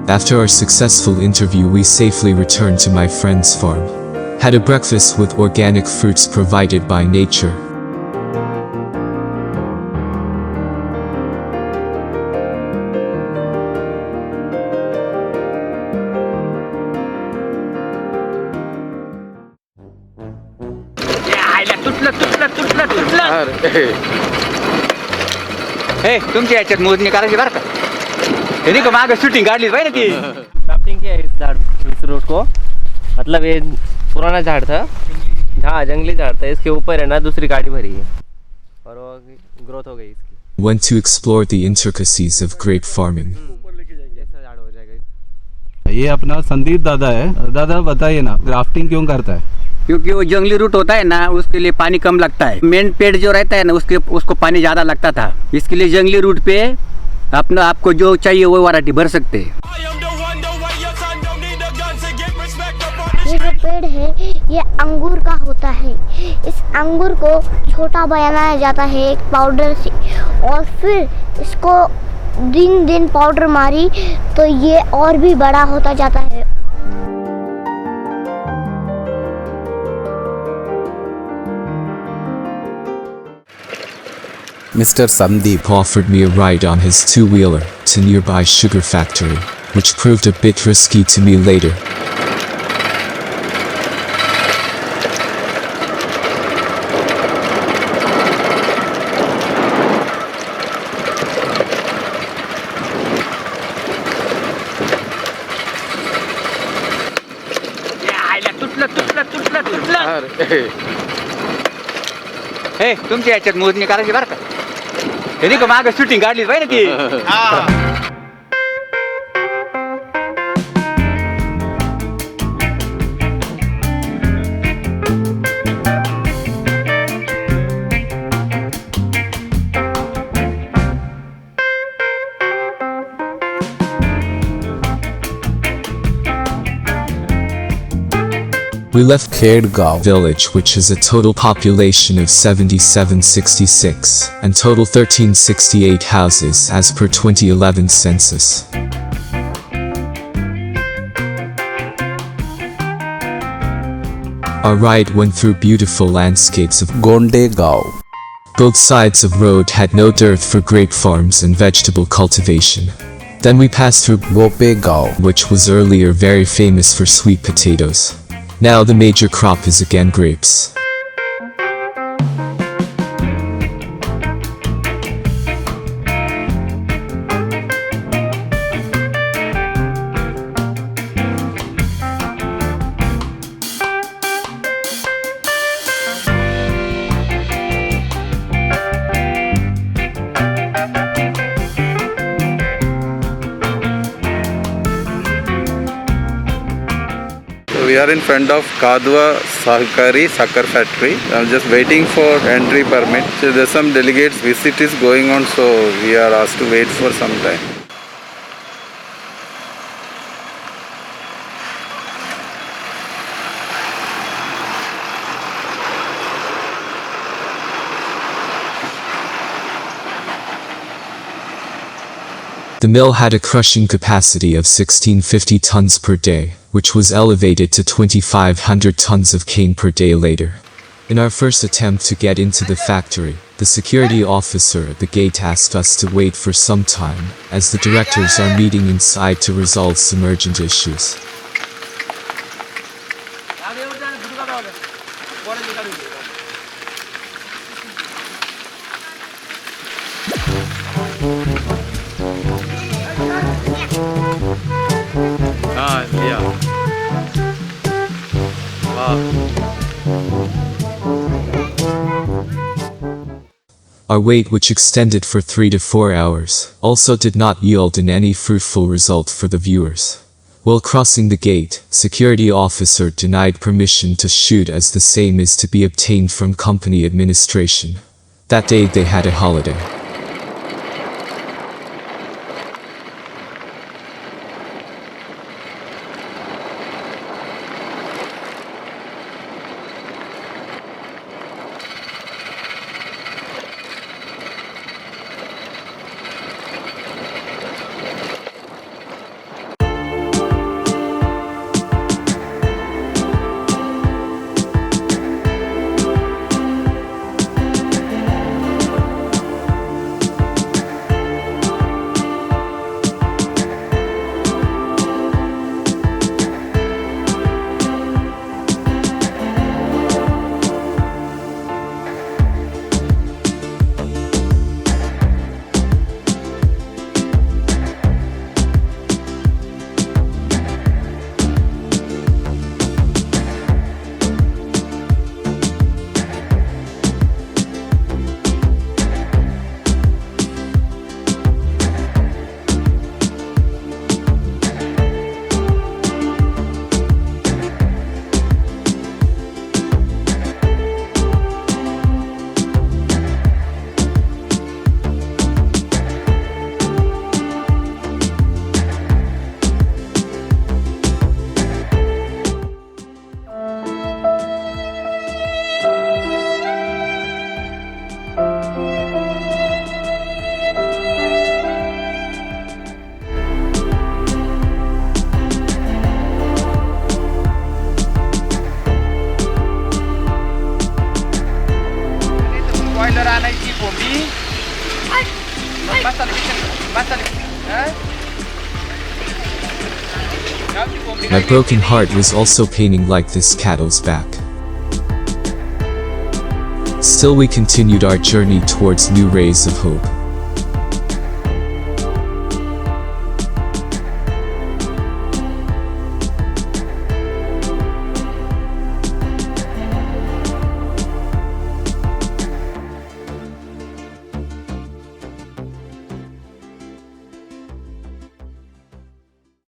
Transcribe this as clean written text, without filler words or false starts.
After our successful interview, we safely returned to my friend's farm. Had a breakfast with organic fruits provided by nature. हे तुमच्या याच्यात मोजणी करायची बरं का हे नाही का मागे शूटिंग काढली पाहिजे ती क्राफ्टिंग किया है इस झाड़ इस रोड को मतलब ये पुराना झाड़ था हाँ जंगली झाड़ था इसके ऊपर है ना दूसरी गाड़ी भरी है और वो ग्रोथ हो गई इसकी Went to explore the intricacies of grape farming. ऐसा झाड़ हो जाएगा ये अपना संदीप दादा है। दादा बताइए ना, ग्राफ्टिंग क्यों करता है? क्योंकि वो जंगली रूट होता है ना उसके लिए पानी कम लगता है। मेन पेड़ जो रहता है ना उसको पानी ज़्यादा लगता था, इसके लिए जंगली रूट पे अपना आपको जो चाहिए वो वैरायटी भर सकते हैं। ये जो पेड़ है ये अंगूर का होता है। इस अंगूर को छोटा बनाया जाता है एक पाउडर से और फिर इसको दिन दिन पाउडर मारी तो ये और भी बड़ा होता जाता है। Mr. Sandeep offered me a ride on his two-wheeler to nearby sugar factory, which proved a bit risky to me later. हे तुमच्या याच्यात मोजणी करायची बरं का हे नाही का मागे शूटिंग काढली पाहिजे ती We left Khedgaon village, which has a total population of 7766 and total 1368 houses as per 2011 census. Our ride went through beautiful landscapes of Khedgaon. Both sides of road had no dirt for grape farms and vegetable cultivation. Then we passed through Khedgaon, which was earlier very famous for sweet potatoes. Now the major crop is again grapes. We are in front of Khedgaon Sahkari Sugar Factory. I'm just waiting for entry permit. So there's some delegates visit is going on, so we are asked to wait for some time. The mill had a crushing capacity of 1650 tons per day, which was elevated to 2500 tons of cane per day later. In our first attempt to get into the factory, the security officer at the gate asked us to wait for some time, as the directors are meeting inside to resolve some urgent issues. Our wait, which extended for 3 to 4 hours, also did not yield in any fruitful result for the viewers. While crossing the gate, security officer denied permission to shoot, as the same is to be obtained from company administration. That day they had a holiday. My broken heart was also paining like this cattle's back. Still we continued our journey towards new rays of hope.